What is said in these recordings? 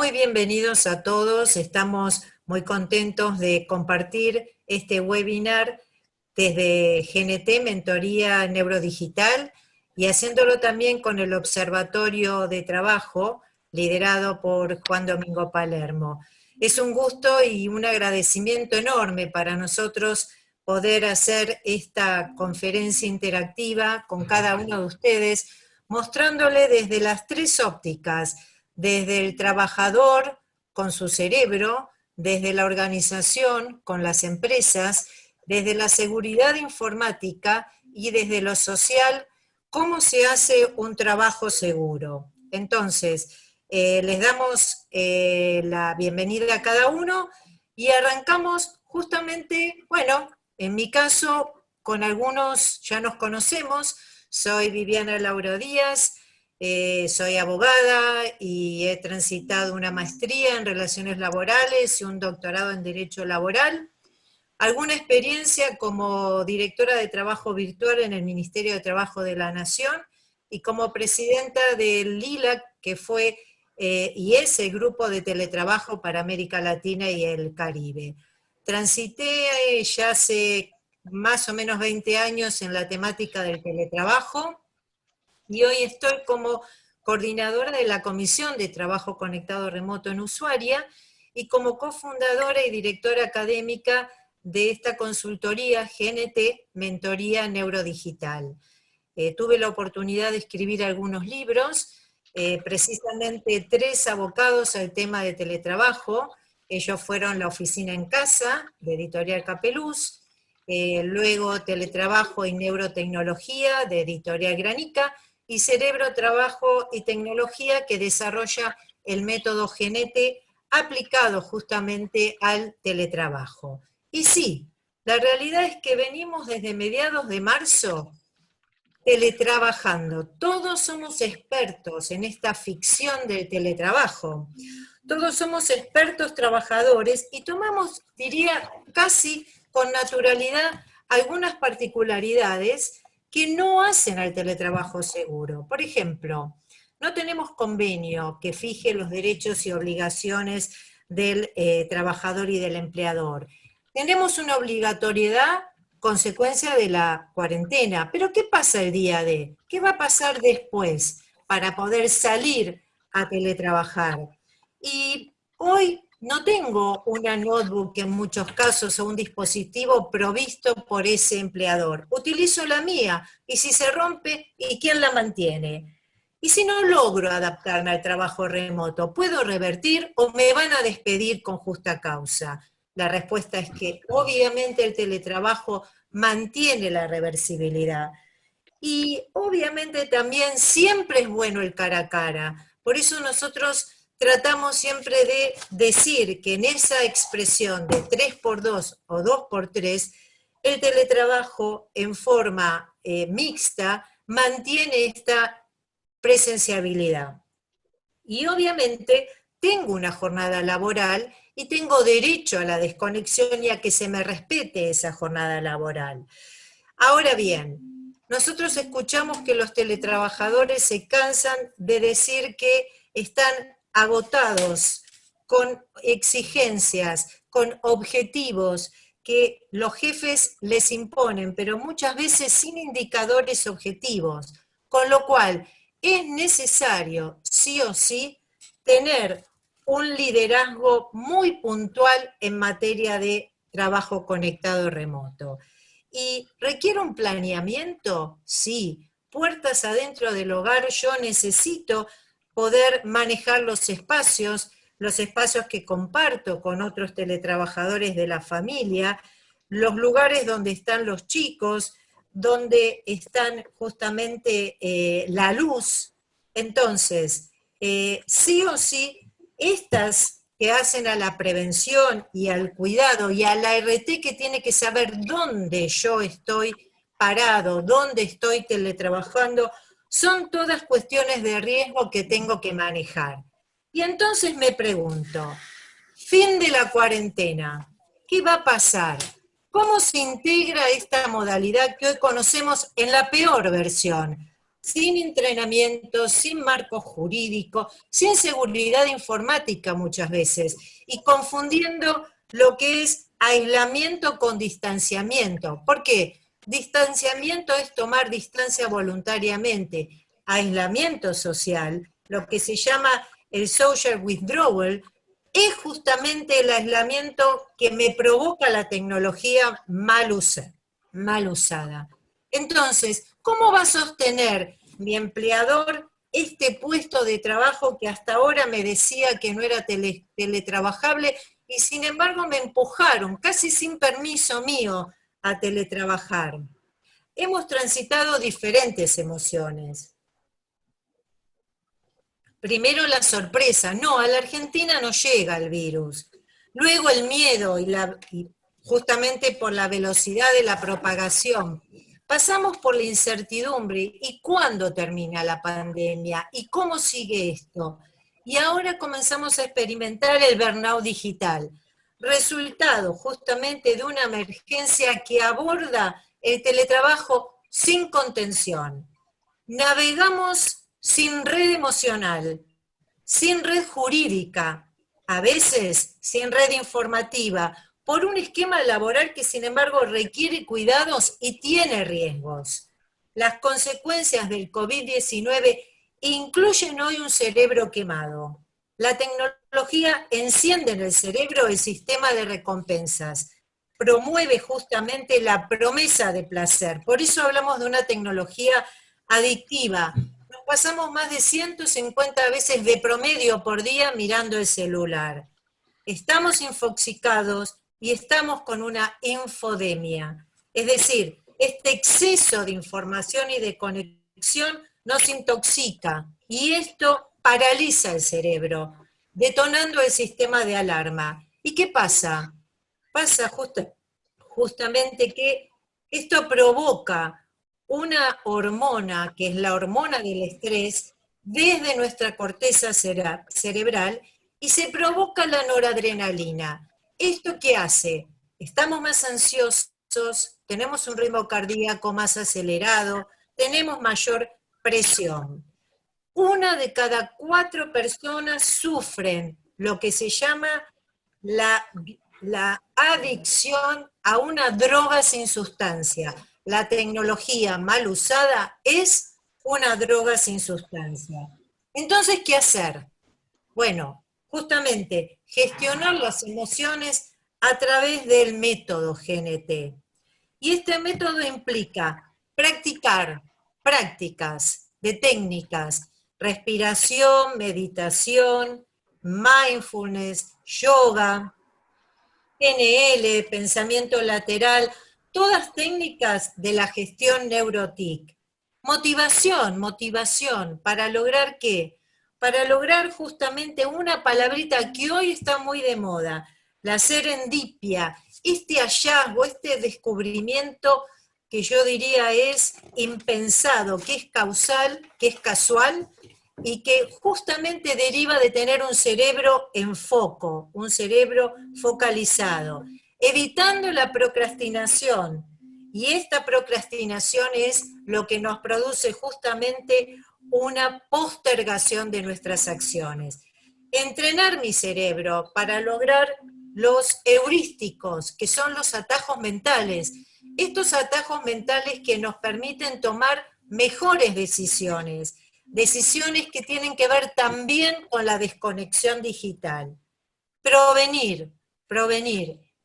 Muy bienvenidos a todos, estamos muy contentos de compartir este webinar desde GNT, Mentoría Neurodigital, y haciéndolo también con el Observatorio de Trabajo, liderado por Juan Domingo Palermo. Es un gusto y un agradecimiento enorme para nosotros poder hacer esta conferencia interactiva con cada uno de ustedes, mostrándole desde las tres ópticas, desde el trabajador con su cerebro, desde la organización con las empresas, desde la seguridad informática y desde lo social, cómo se hace un trabajo seguro. Entonces, les damos la bienvenida a cada uno y arrancamos justamente, bueno, en mi caso, con algunos ya nos conocemos. Soy Viviana Lauro Díaz, soy abogada y he transitado una maestría en relaciones laborales y un doctorado en Derecho Laboral. Alguna experiencia como directora de trabajo virtual en el Ministerio de Trabajo de la Nación y como presidenta del LILAC, que fue y es el grupo de teletrabajo para América Latina y el Caribe. Transité ya hace más o menos 20 años en la temática del teletrabajo, y hoy estoy como coordinadora de la Comisión de Trabajo Conectado Remoto en Ushuaia y como cofundadora y directora académica de esta consultoría GNT, Mentoría Neurodigital. Tuve la oportunidad de escribir algunos libros, precisamente 3 abocados al tema de teletrabajo. Ellos fueron La Oficina en Casa, de Editorial Capeluz, luego Teletrabajo y Neurotecnología, de Editorial Granica, y Cerebro, Trabajo y Tecnología, que desarrolla el método GNT aplicado justamente al teletrabajo. Y sí, la realidad es que venimos desde mediados de marzo teletrabajando. Todos somos expertos en esta ficción del teletrabajo. Todos somos expertos trabajadores y tomamos, diría, casi con naturalidad algunas particularidades que no hacen al teletrabajo seguro. Por ejemplo, no tenemos convenio que fije los derechos y obligaciones del trabajador y del empleador. Tenemos una obligatoriedad consecuencia de la cuarentena, pero ¿qué pasa el día de? ¿Qué va a pasar después para poder salir a teletrabajar? Y hoy no tengo una notebook en muchos casos o un dispositivo provisto por ese empleador. Utilizo la mía y si se rompe, ¿y quién la mantiene? Y si no logro adaptarme al trabajo remoto, ¿puedo revertir o me van a despedir con justa causa? La respuesta es que obviamente el teletrabajo mantiene la reversibilidad. Y obviamente también siempre es bueno el cara a cara. Por eso nosotros tratamos siempre de decir que en esa expresión de 3x2 o 2x3, el teletrabajo en forma mixta mantiene esta presenciabilidad. Y obviamente tengo una jornada laboral y tengo derecho a la desconexión y a que se me respete esa jornada laboral. Ahora bien, nosotros escuchamos que los teletrabajadores se cansan de decir que están agotados con exigencias, con objetivos que los jefes les imponen, pero muchas veces sin indicadores objetivos, con lo cual es necesario, sí o sí, tener un liderazgo muy puntual en materia de trabajo conectado remoto. ¿Y requiere un planeamiento? Sí. Puertas adentro del hogar, yo necesito poder manejar los espacios que comparto con otros teletrabajadores de la familia, los lugares donde están los chicos, donde están justamente la luz. Entonces, sí o sí, estas que hacen a la prevención y al cuidado y a la RT que tiene que saber dónde yo estoy parado, dónde estoy teletrabajando, son todas cuestiones de riesgo que tengo que manejar. Y entonces me pregunto, fin de la cuarentena, ¿qué va a pasar? ¿Cómo se integra esta modalidad que hoy conocemos en la peor versión? sin entrenamiento, sin marco jurídico, sin seguridad informática muchas veces, y confundiendo lo que es aislamiento con distanciamiento. ¿Por qué? Distanciamiento es tomar distancia voluntariamente. Aislamiento social, lo que se llama el social withdrawal, es justamente el aislamiento que me provoca la tecnología mal usada. Entonces, ¿cómo va a sostener mi empleador este puesto de trabajo que hasta ahora me decía que no era teletrabajable y sin embargo me empujaron, casi sin permiso mío, a teletrabajar? Hemos transitado diferentes emociones. Primero la sorpresa, no, a la Argentina no llega el virus. Luego el miedo y justamente por la velocidad de la propagación. Pasamos por la incertidumbre, ¿y cuándo termina la pandemia? ¿Y cómo sigue esto? Y ahora comenzamos a experimentar el burnout digital, resultado justamente de una emergencia que aborda el teletrabajo sin contención. Navegamos sin red emocional, sin red jurídica, a veces sin red informativa, por un esquema laboral que sin embargo requiere cuidados y tiene riesgos. Las consecuencias del COVID-19 incluyen hoy un cerebro quemado. La tecnología enciende en el cerebro el sistema de recompensas, promueve justamente la promesa de placer. Por eso hablamos de una tecnología adictiva. Nos pasamos más de 150 veces de promedio por día mirando el celular. Estamos infoxicados y estamos con una infodemia. Es decir, este exceso de información y de conexión nos intoxica y esto paraliza el cerebro, detonando el sistema de alarma. ¿Y qué pasa? Pasa justamente que esto provoca una hormona, que es la hormona del estrés, desde nuestra corteza cerebral y se provoca la noradrenalina. ¿Esto qué hace? Estamos más ansiosos, tenemos un ritmo cardíaco más acelerado, tenemos mayor presión. 1 de cada 4 personas sufren lo que se llama la adicción a una droga sin sustancia. La tecnología mal usada es una droga sin sustancia. Entonces, ¿qué hacer? Bueno, justamente gestionar las emociones a través del método GNT. Y este método implica practicar prácticas de técnicas, respiración, meditación, mindfulness, yoga, PNL, pensamiento lateral, todas técnicas de la gestión neurotic. Motivación, ¿para lograr qué? Para lograr justamente una palabrita que hoy está muy de moda, la serendipia, este hallazgo, este descubrimiento que yo diría es impensado, que es causal, que es casual, y que justamente deriva de tener un cerebro en foco, un cerebro focalizado, evitando la procrastinación. Y esta procrastinación es lo que nos produce justamente una postergación de nuestras acciones. Entrenar mi cerebro para lograr los heurísticos, que son los atajos mentales, estos atajos mentales que nos permiten tomar mejores decisiones, decisiones que tienen que ver también con la desconexión digital. Provenir,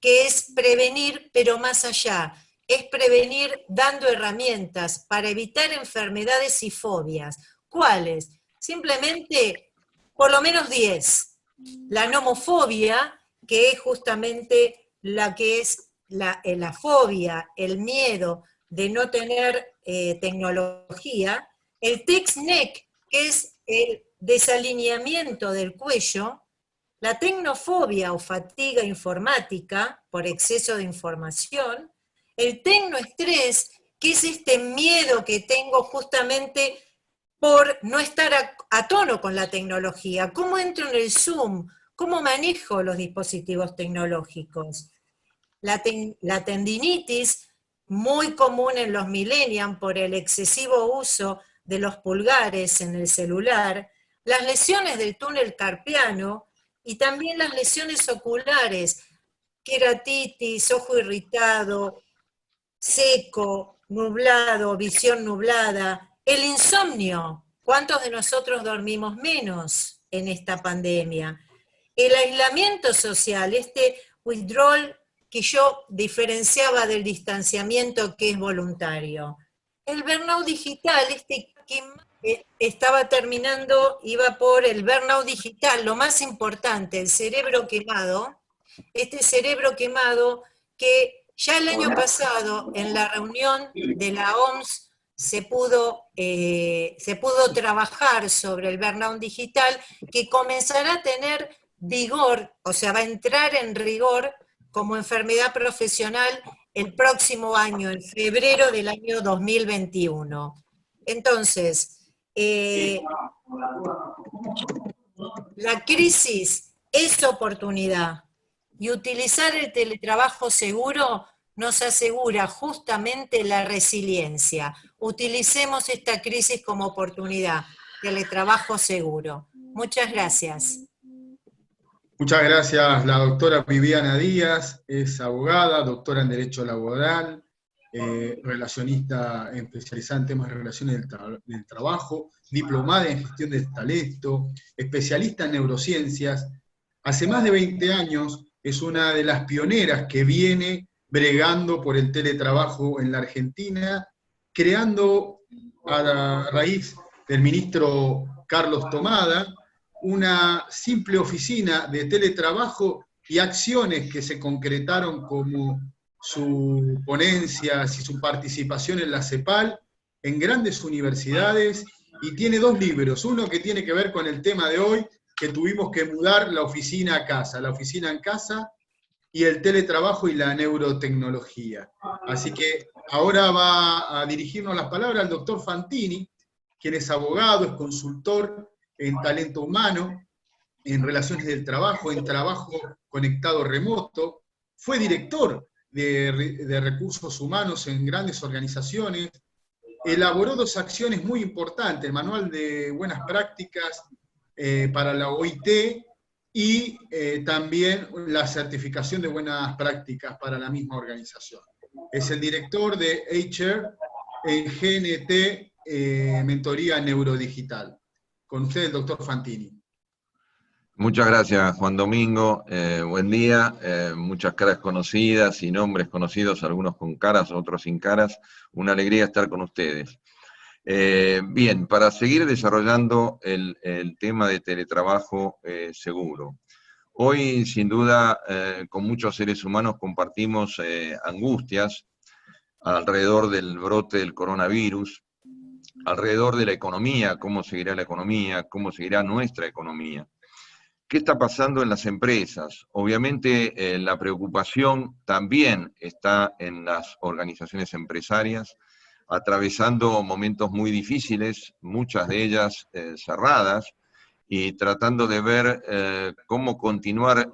que es prevenir, pero más allá, es prevenir dando herramientas para evitar enfermedades y fobias. ¿Cuáles? Simplemente, por lo menos 10. La nomofobia, que es justamente la que es la fobia, el miedo de no tener tecnología. El text-neck, que es el desalineamiento del cuello. La tecnofobia o fatiga informática por exceso de información. El tecnoestrés, que es este miedo que tengo justamente por no estar a tono con la tecnología. ¿Cómo entro en el Zoom? ¿Cómo manejo los dispositivos tecnológicos? La tendinitis, muy común en los millennials por el excesivo uso de los pulgares en el celular, las lesiones del túnel carpiano y también las lesiones oculares, queratitis, ojo irritado, seco, nublado, visión nublada, el insomnio. ¿Cuántos de nosotros dormimos menos en esta pandemia? El aislamiento social, este withdrawal que yo diferenciaba del distanciamiento que es voluntario. El burnout digital, que estaba terminando, iba por el burnout digital, lo más importante, el cerebro quemado, este cerebro quemado que ya el año pasado en la reunión de la OMS se pudo trabajar sobre el burnout digital, que comenzará a tener vigor, o sea, va a entrar en rigor como enfermedad profesional el próximo año, en febrero del año 2021. Entonces, la crisis es oportunidad y utilizar el teletrabajo seguro nos asegura justamente la resiliencia. Utilicemos esta crisis como oportunidad. Teletrabajo seguro. Muchas gracias. Muchas gracias, la doctora Viviana Díaz, es abogada, doctora en Derecho Laboral, relacionista especializada en temas de relaciones del trabajo, diplomada en gestión del talento, especialista en neurociencias. Hace más de 20 años es una de las pioneras que viene bregando por el teletrabajo en la Argentina, creando a raíz del ministro Carlos Tomada una simple oficina de teletrabajo y acciones que se concretaron como su ponencias y su participación en la CEPAL, en grandes universidades, y tiene 2 libros, uno que tiene que ver con el tema de hoy, que tuvimos que mudar la oficina a casa, la oficina en casa, y el teletrabajo y la neurotecnología. Así que ahora va a dirigirnos las palabras el doctor Fantini, quien es abogado, es consultor en talento humano, en relaciones del trabajo, en trabajo conectado remoto, fue director de recursos humanos en grandes organizaciones, elaboró 2 acciones muy importantes, el Manual de Buenas Prácticas para la OIT y también la certificación de buenas prácticas para la misma organización. Es el director de HR en GNT, Mentoría Neurodigital. Con usted, el doctor Fantini. Muchas gracias, Juan Domingo. Buen día. Muchas caras conocidas y nombres conocidos, algunos con caras, otros sin caras. Una alegría estar con ustedes. Bien, para seguir desarrollando el tema de teletrabajo seguro. Hoy, sin duda, con muchos seres humanos compartimos angustias alrededor del brote del coronavirus, alrededor de la economía, cómo seguirá la economía, cómo seguirá nuestra economía. ¿Qué está pasando en las empresas? Obviamente la preocupación también está en las organizaciones empresarias, atravesando momentos muy difíciles, muchas de ellas cerradas, y tratando de ver cómo continuar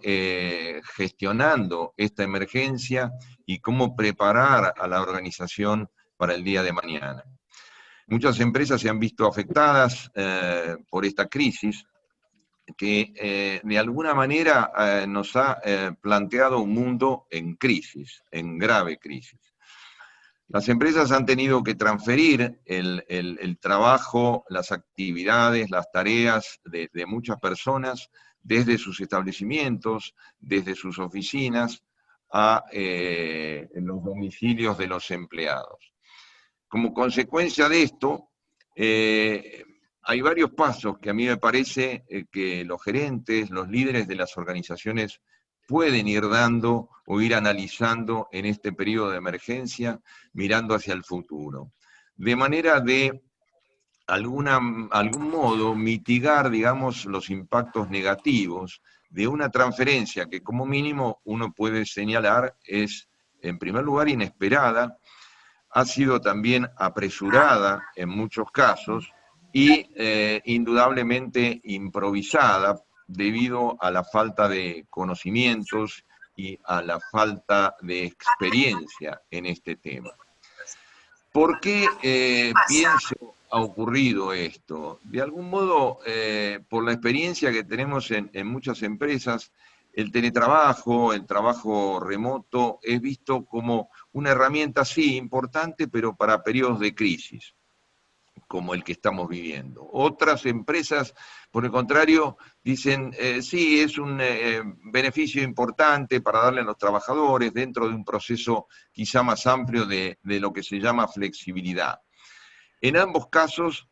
gestionando esta emergencia y cómo preparar a la organización para el día de mañana. Muchas empresas se han visto afectadas por esta crisis, que de alguna manera nos ha planteado un mundo en crisis, en grave crisis. Las empresas han tenido que transferir el trabajo, las actividades, las tareas de muchas personas desde sus establecimientos, desde sus oficinas, a los domicilios de los empleados. Como consecuencia de esto, hay varios pasos que a mí me parece que los gerentes, los líderes de las organizaciones pueden ir dando o ir analizando en este periodo de emergencia, mirando hacia el futuro. De manera de, algún modo, mitigar, digamos, los impactos negativos de una transferencia que como mínimo uno puede señalar es, en primer lugar, inesperada, ha sido también apresurada en muchos casos, y indudablemente improvisada debido a la falta de conocimientos y a la falta de experiencia en este tema. ¿Por qué pienso ha ocurrido esto? De algún modo, por la experiencia que tenemos en muchas empresas, el teletrabajo, el trabajo remoto, es visto como una herramienta, sí, importante, pero para periodos de crisis, como el que estamos viviendo. Otras empresas, por el contrario, dicen, sí, es un beneficio importante para darle a los trabajadores dentro de un proceso quizá más amplio de lo que se llama flexibilidad. En ambos casos,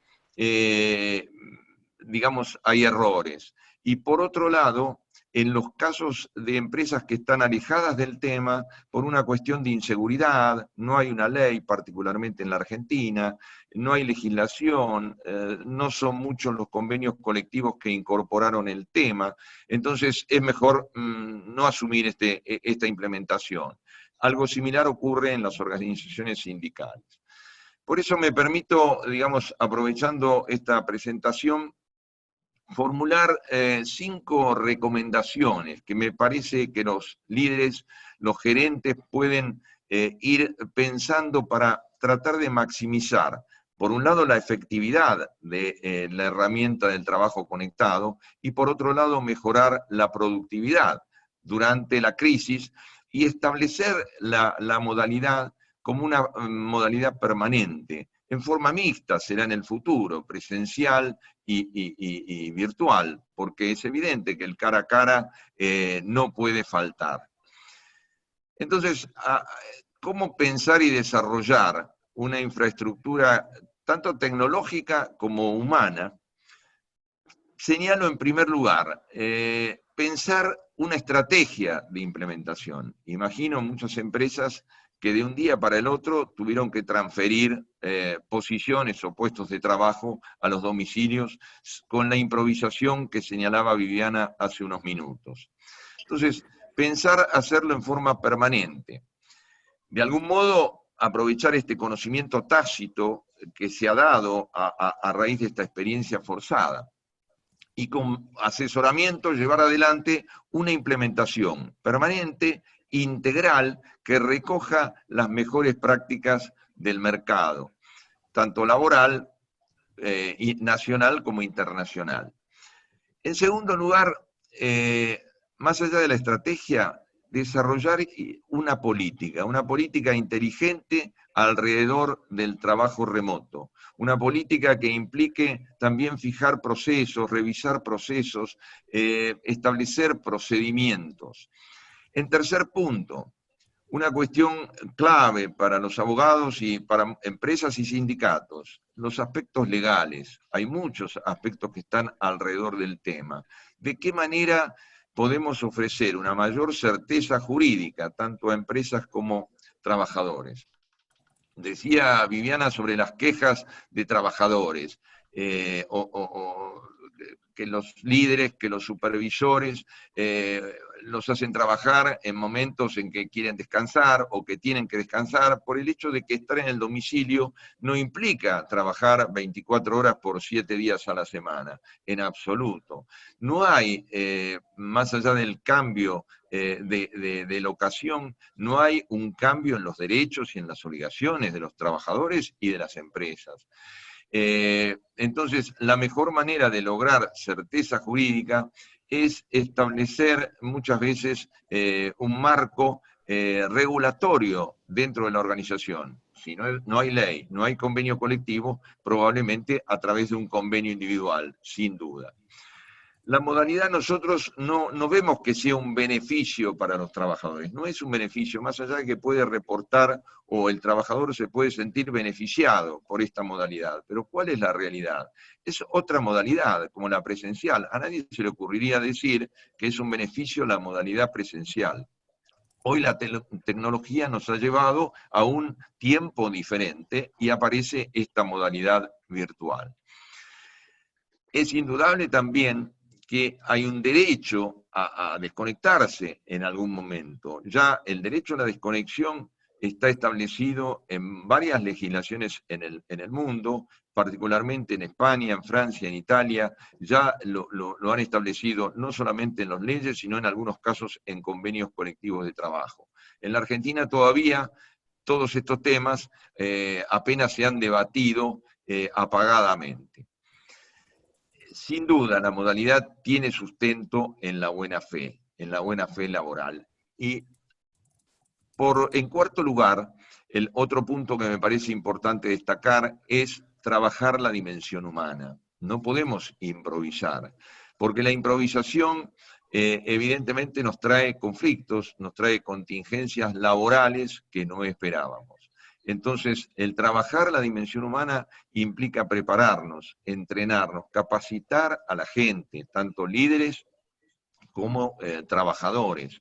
digamos, hay errores. Y por otro lado, en los casos de empresas que están alejadas del tema por una cuestión de inseguridad, no hay una ley, particularmente en la Argentina, no hay legislación, no son muchos los convenios colectivos que incorporaron el tema, entonces es mejor no asumir esta implementación. Algo similar ocurre en las organizaciones sindicales. Por eso me permito, digamos, aprovechando esta presentación, formular 5 recomendaciones que me parece que los líderes, los gerentes pueden ir pensando para tratar de maximizar, por un lado, la efectividad de la herramienta del trabajo conectado y por otro lado, mejorar la productividad durante la crisis y establecer la modalidad como una modalidad permanente, en forma mixta, será en el futuro, presencial y virtual, porque es evidente que el cara a cara no puede faltar. Entonces, ¿cómo pensar y desarrollar una infraestructura tanto tecnológica como humana? Señalo en primer lugar, pensar una estrategia de implementación. Imagino muchas empresas que de un día para el otro tuvieron que transferir posiciones o puestos de trabajo a los domicilios con la improvisación que señalaba Viviana hace unos minutos. Entonces, pensar hacerlo en forma permanente. De algún modo, aprovechar este conocimiento tácito que se ha dado a raíz de esta experiencia forzada y con asesoramiento llevar adelante una implementación permanente, integral, que recoja las mejores prácticas del mercado, tanto laboral, nacional como internacional. En segundo lugar, más allá de la estrategia, desarrollar una política inteligente alrededor del trabajo remoto, una política que implique también fijar procesos, revisar procesos, establecer procedimientos. En tercer punto, una cuestión clave para los abogados y para empresas y sindicatos, los aspectos legales. Hay muchos aspectos que están alrededor del tema. ¿De qué manera podemos ofrecer una mayor certeza jurídica, tanto a empresas como trabajadores? Decía Viviana sobre las quejas de trabajadores, que los líderes, que los supervisores los hacen trabajar en momentos en que quieren descansar o que tienen que descansar, por el hecho de que estar en el domicilio no implica trabajar 24 horas por 7 días a la semana, en absoluto. No hay, más allá del cambio de locación, no hay un cambio en los derechos y en las obligaciones de los trabajadores y de las empresas. Entonces, la mejor manera de lograr certeza jurídica es establecer muchas veces un marco regulatorio dentro de la organización. Si no hay ley, no hay convenio colectivo, probablemente a través de un convenio individual, sin duda. La modalidad nosotros no vemos que sea un beneficio para los trabajadores, no es un beneficio, más allá de que puede reportar o el trabajador se puede sentir beneficiado por esta modalidad. Pero ¿cuál es la realidad? Es otra modalidad, como la presencial. A nadie se le ocurriría decir que es un beneficio la modalidad presencial. Hoy la tecnología nos ha llevado a un tiempo diferente y aparece esta modalidad virtual. Es indudable también que hay un derecho a desconectarse en algún momento. Ya el derecho a la desconexión está establecido en varias legislaciones en el mundo, particularmente en España, en Francia, en Italia, ya lo han establecido no solamente en las leyes, sino en algunos casos en convenios colectivos de trabajo. En la Argentina todavía todos estos temas apenas se han debatido apagadamente. Sin duda, la modalidad tiene sustento en la buena fe laboral. Y en cuarto lugar, el otro punto que me parece importante destacar es trabajar la dimensión humana. No podemos improvisar, porque la improvisación evidentemente nos trae conflictos, nos trae contingencias laborales que no esperábamos. Entonces, el trabajar la dimensión humana implica prepararnos, entrenarnos, capacitar a la gente, tanto líderes como trabajadores.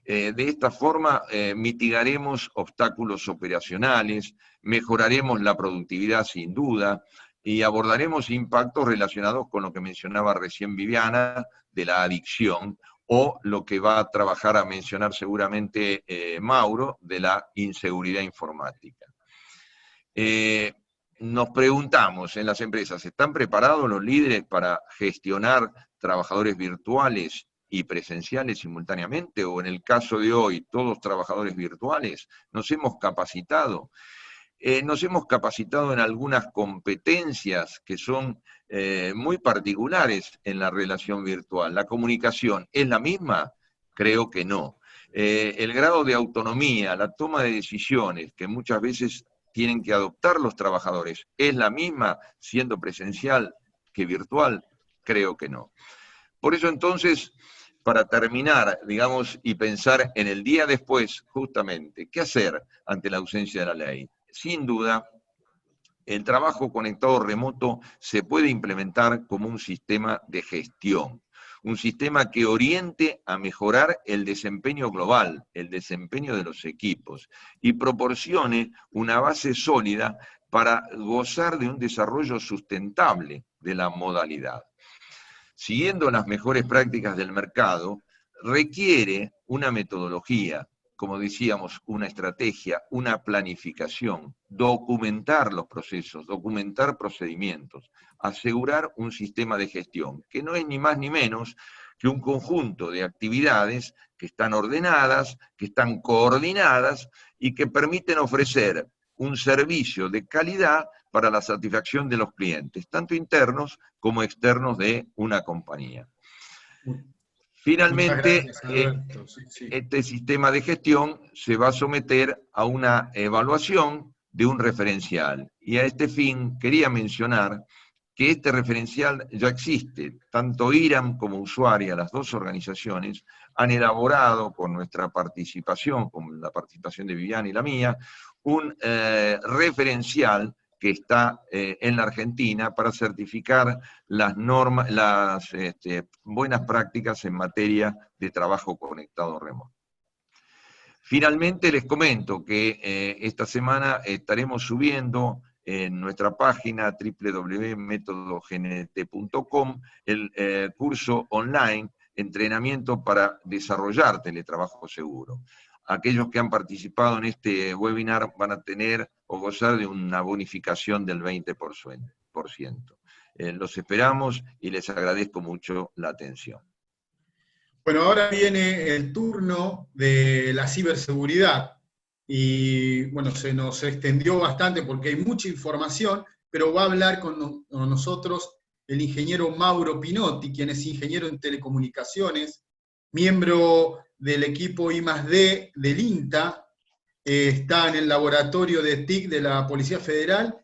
De esta forma mitigaremos obstáculos operacionales, mejoraremos la productividad sin duda y abordaremos impactos relacionados con lo que mencionaba recién Viviana, de la adicción, o lo que va a trabajar a mencionar seguramente Mauro, de la inseguridad informática. Nos preguntamos en las empresas, ¿están preparados los líderes para gestionar trabajadores virtuales y presenciales simultáneamente? O en el caso de hoy, todos trabajadores virtuales. ¿Nos hemos capacitado? Nos hemos capacitado en algunas competencias que son muy particulares en la relación virtual. ¿La comunicación es la misma? Creo que no. El grado de autonomía, la toma de decisiones que muchas veces tienen que adoptar los trabajadores, ¿es la misma siendo presencial que virtual? Creo que no. Por eso entonces, para terminar, digamos, y pensar en el día después, justamente, ¿qué hacer ante la ausencia de la ley? Sin duda, el trabajo conectado remoto se puede implementar como un sistema de gestión, un sistema que oriente a mejorar el desempeño global, el desempeño de los equipos, y proporcione una base sólida para gozar de un desarrollo sustentable de la modalidad. Siguiendo las mejores prácticas del mercado, requiere una metodología, como decíamos, una estrategia, una planificación, documentar los procesos, documentar procedimientos, asegurar un sistema de gestión, que no es ni más ni menos que un conjunto de actividades que están ordenadas, que están coordinadas y que permiten ofrecer un servicio de calidad para la satisfacción de los clientes, tanto internos como externos de una compañía. Finalmente, este sistema de gestión se va a someter a una evaluación de un referencial. Y a este fin quería mencionar que este referencial ya existe. Tanto IRAM como Usuaria, las dos organizaciones, han elaborado con nuestra participación, con la participación de Viviana y la mía, un referencial que está en la Argentina para certificar las normas, las buenas prácticas en materia de trabajo conectado remoto. Finalmente les comento que esta semana estaremos subiendo en nuestra página www.metodognt.com el curso online, entrenamiento para desarrollar teletrabajo seguro. Aquellos que han participado en este webinar van a tener o gozar de una bonificación del 20%. Los esperamos y les agradezco mucho la atención. Bueno, ahora viene el turno de la ciberseguridad. Y bueno, se nos extendió bastante porque hay mucha información, pero va a hablar con nosotros el ingeniero Mauro Pinotti, quien es ingeniero en telecomunicaciones, miembro del equipo I+D del INTA, está en el laboratorio de TIC de la Policía Federal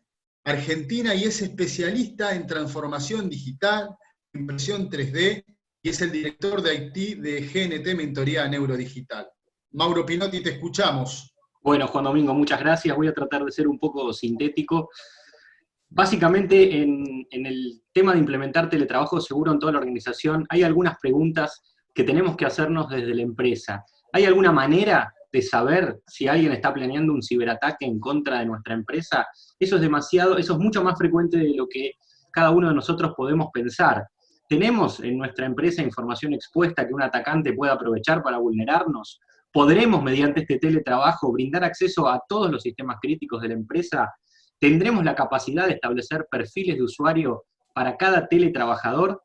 Argentina y es especialista en transformación digital, impresión 3D, y es el director de IT de GNT Mentoría Neurodigital. Mauro Pinotti, te escuchamos. Bueno, Juan Domingo, muchas gracias. Voy a tratar de ser un poco sintético. Básicamente, en el tema de implementar teletrabajo seguro en toda la organización, hay algunas preguntas que tenemos que hacernos desde la empresa. ¿Hay alguna manera de saber si alguien está planeando un ciberataque en contra de nuestra empresa? Eso es mucho más frecuente de lo que cada uno de nosotros podemos pensar. ¿Tenemos en nuestra empresa información expuesta que un atacante pueda aprovechar para vulnerarnos? ¿Podremos, mediante este teletrabajo, brindar acceso a todos los sistemas críticos de la empresa? ¿Tendremos la capacidad de establecer perfiles de usuario para cada teletrabajador?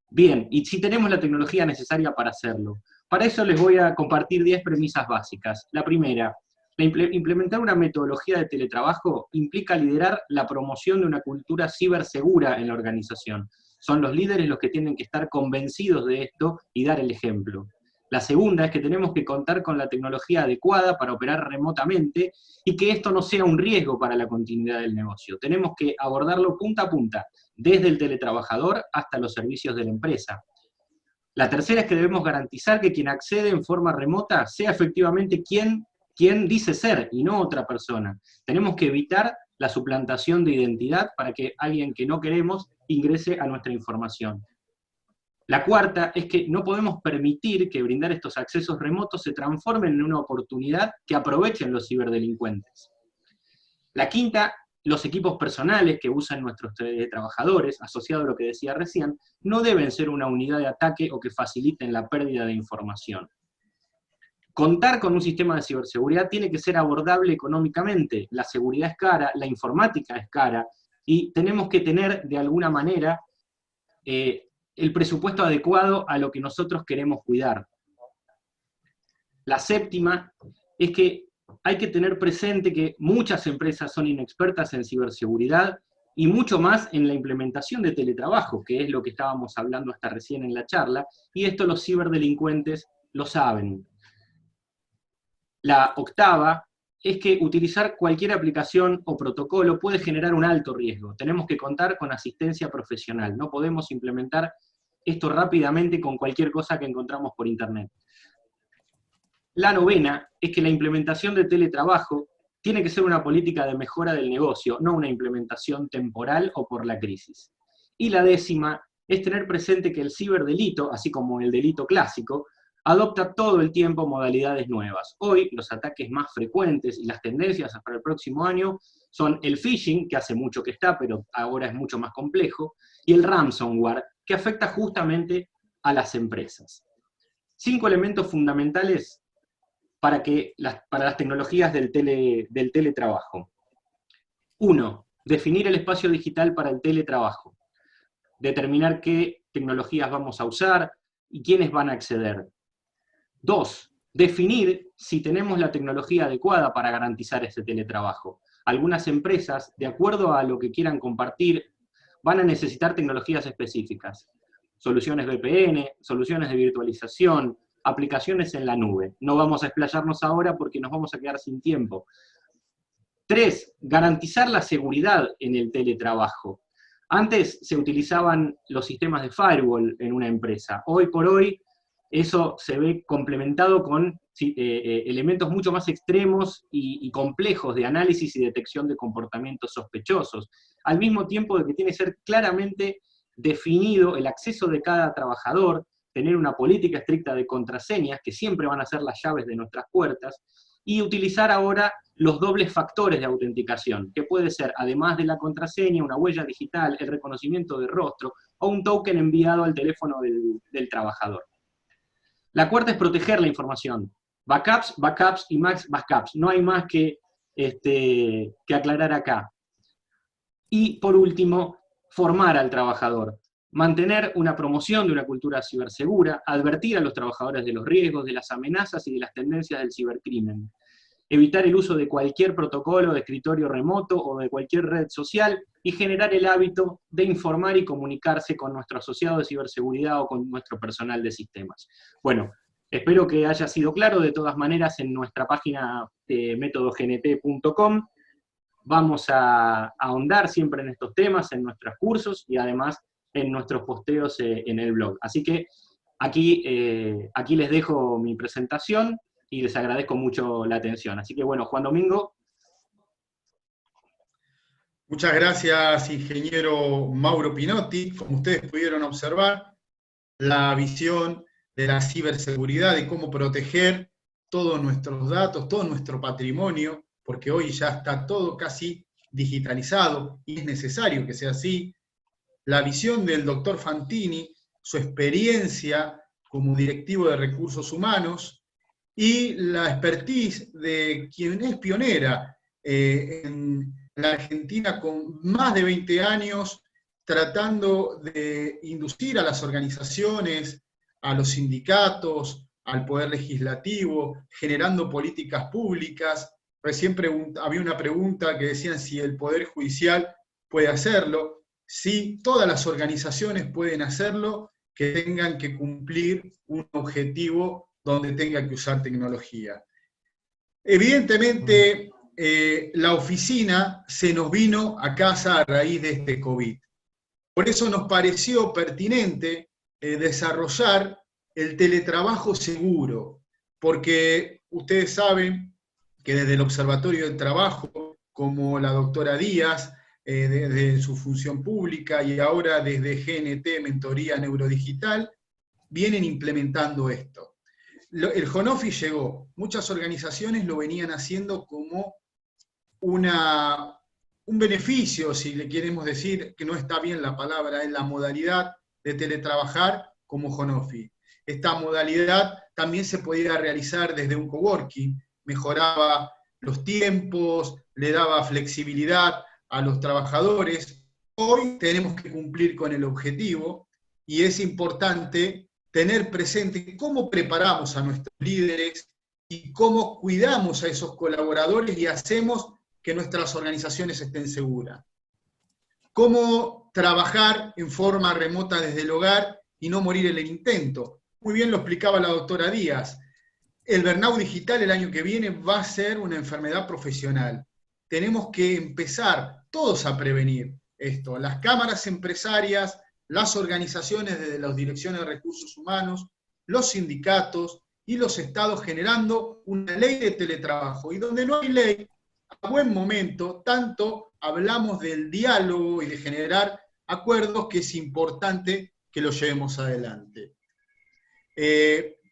Bien, y si tenemos la tecnología necesaria para hacerlo. Para eso les voy a compartir 10 premisas básicas. La primera, Implementar una metodología de teletrabajo implica liderar la promoción de una cultura cibersegura en la organización. Son los líderes los que tienen que estar convencidos de esto y dar el ejemplo. La segunda es que tenemos que contar con la tecnología adecuada para operar remotamente y que esto no sea un riesgo para la continuidad del negocio. Tenemos que abordarlo punta a punta, desde el teletrabajador hasta los servicios de la empresa. La tercera es que debemos garantizar que quien accede en forma remota sea efectivamente quien dice ser y no otra persona. Tenemos que evitar la suplantación de identidad para que alguien que no queremos ingrese a nuestra información. La cuarta es que no podemos permitir que brindar estos accesos remotos se transformen en una oportunidad que aprovechen los ciberdelincuentes. La quinta, los equipos personales que usan nuestros trabajadores, asociado a lo que decía recién, no deben ser una unidad de ataque o que faciliten la pérdida de información. Contar con un sistema de ciberseguridad tiene que ser abordable económicamente. La seguridad es cara, la informática es cara, y tenemos que tener, de alguna manera, el presupuesto adecuado a lo que nosotros queremos cuidar. La séptima es que hay que tener presente que muchas empresas son inexpertas en ciberseguridad y mucho más en la implementación de teletrabajo, que es lo que estábamos hablando hasta recién en la charla, y esto los ciberdelincuentes lo saben. La octava es que utilizar cualquier aplicación o protocolo puede generar un alto riesgo. Tenemos que contar con asistencia profesional, no podemos implementar esto rápidamente con cualquier cosa que encontramos por internet. La novena es que la implementación de teletrabajo tiene que ser una política de mejora del negocio, no una implementación temporal o por la crisis. Y la décima es tener presente que el ciberdelito, así como el delito clásico, adopta todo el tiempo modalidades nuevas. Hoy los ataques más frecuentes y las tendencias para el próximo año son el phishing, que hace mucho que está, pero ahora es mucho más complejo, y el ransomware, que afecta justamente a las empresas. 5 elementos fundamentales para las tecnologías del teletrabajo. 1. Definir el espacio digital para el teletrabajo. Determinar qué tecnologías vamos a usar y quiénes van a acceder. 2. Definir si tenemos la tecnología adecuada para garantizar ese teletrabajo. Algunas empresas, de acuerdo a lo que quieran compartir, van a necesitar tecnologías específicas. Soluciones VPN, soluciones de virtualización, aplicaciones en la nube. No vamos a explayarnos ahora porque nos vamos a quedar sin tiempo. 3. Garantizar la seguridad en el teletrabajo. Antes se utilizaban los sistemas de firewall en una empresa. Hoy por hoy eso se ve complementado con elementos mucho más extremos y complejos de análisis y detección de comportamientos sospechosos, al mismo tiempo de que tiene que ser claramente definido el acceso de cada trabajador, tener una política estricta de contraseñas, que siempre van a ser las llaves de nuestras puertas, y utilizar ahora los dobles factores de autenticación, que puede ser, además de la contraseña, una huella digital, el reconocimiento de rostro, o un token enviado al teléfono del trabajador. La cuarta es proteger la información. Backups, backups y max backups. No hay más que aclarar acá. Y por último, formar al trabajador. Mantener una promoción de una cultura cibersegura, advertir a los trabajadores de los riesgos, de las amenazas y de las tendencias del cibercrimen. Evitar el uso de cualquier protocolo de escritorio remoto o de cualquier red social y generar el hábito de informar y comunicarse con nuestro asociado de ciberseguridad o con nuestro personal de sistemas. Bueno, espero que haya sido claro. De todas maneras, en nuestra página metodognt.com vamos a ahondar siempre en estos temas, en nuestros cursos y además en nuestros posteos en el blog. Así que aquí les dejo mi presentación y les agradezco mucho la atención. Así que bueno, Juan Domingo. Muchas gracias, ingeniero Mauro Pinotti. Como ustedes pudieron observar, la visión de la ciberseguridad, de cómo proteger todos nuestros datos, todo nuestro patrimonio, porque hoy ya está todo casi digitalizado y es necesario que sea así. La visión del doctor Fantini, su experiencia como directivo de recursos humanos, y la expertise de quien es pionera en la Argentina con más de 20 años, tratando de inducir a las organizaciones, a los sindicatos, al poder legislativo, generando políticas públicas Recién había una pregunta que decían si el Poder Judicial puede hacerlo. Sí, todas las organizaciones pueden hacerlo, que tengan que cumplir un objetivo donde tengan que usar tecnología. Evidentemente, la oficina se nos vino a casa a raíz de este COVID. Por eso nos pareció pertinente desarrollar el teletrabajo seguro, porque ustedes saben que desde el Observatorio del Trabajo, como la doctora Díaz, desde su función pública y ahora desde GNT, Mentoría Neurodigital, vienen implementando esto. El home office llegó, muchas organizaciones lo venían haciendo como un beneficio, si le queremos decir, que no está bien la palabra, es la modalidad de teletrabajar como home office. Esta modalidad también se podía realizar desde un coworking, mejoraba los tiempos, le daba flexibilidad a los trabajadores. Hoy tenemos que cumplir con el objetivo y es importante tener presente cómo preparamos a nuestros líderes y cómo cuidamos a esos colaboradores y hacemos que nuestras organizaciones estén seguras. Cómo trabajar en forma remota desde el hogar y no morir en el intento. Muy bien lo explicaba la doctora Díaz. El burnout digital el año que viene va a ser una enfermedad profesional. Tenemos que empezar todos a prevenir esto. Las cámaras empresarias, las organizaciones desde las direcciones de recursos humanos, los sindicatos y los estados generando una ley de teletrabajo. Y donde no hay ley, a buen momento, tanto hablamos del diálogo y de generar acuerdos que es importante que lo llevemos adelante.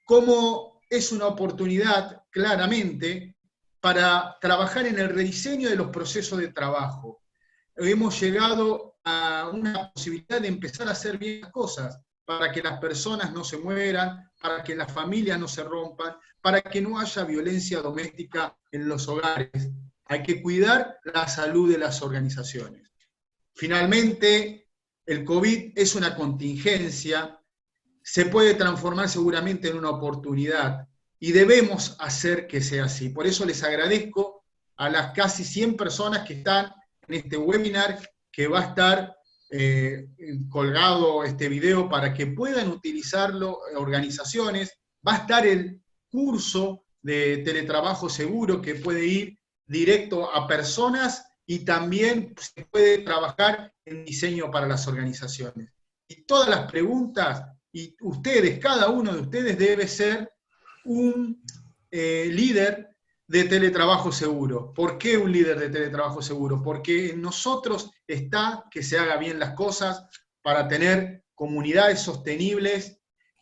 Como es una oportunidad, claramente, para trabajar en el rediseño de los procesos de trabajo. Hemos llegado a una posibilidad de empezar a hacer bien las cosas, para que las personas no se mueran, para que las familias no se rompan, para que no haya violencia doméstica en los hogares. Hay que cuidar la salud de las organizaciones. Finalmente, el COVID es una contingencia, se puede transformar seguramente en una oportunidad y debemos hacer que sea así. Por eso les agradezco a las casi 100 personas que están en este webinar, que va a estar colgado este video para que puedan utilizarlo organizaciones. Va a estar el curso de teletrabajo seguro que puede ir directo a personas y también se puede trabajar en diseño para las organizaciones. Y todas las preguntas, y ustedes, cada uno de ustedes debe ser un líder de teletrabajo seguro. ¿Por qué un líder de teletrabajo seguro? Porque en nosotros está que se haga bien las cosas para tener comunidades sostenibles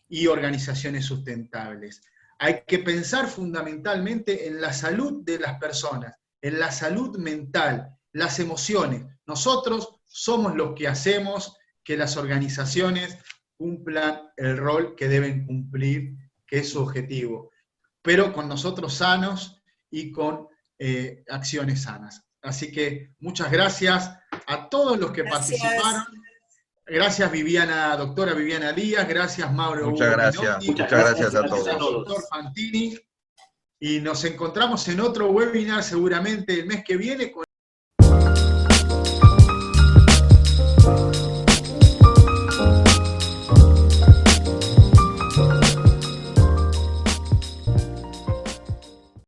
y organizaciones sustentables. Hay que pensar fundamentalmente en la salud de las personas, en la salud mental, las emociones. Nosotros somos los que hacemos que las organizaciones cumplan el rol que deben cumplir, que es su objetivo, pero con nosotros sanos y con acciones sanas. Así que muchas gracias a todos los que participaron. Gracias Viviana, doctora Viviana Díaz, gracias Mauro. Muchas gracias, muchas gracias a todos. Doctor Fantini. Y nos encontramos en otro webinar seguramente el mes que viene con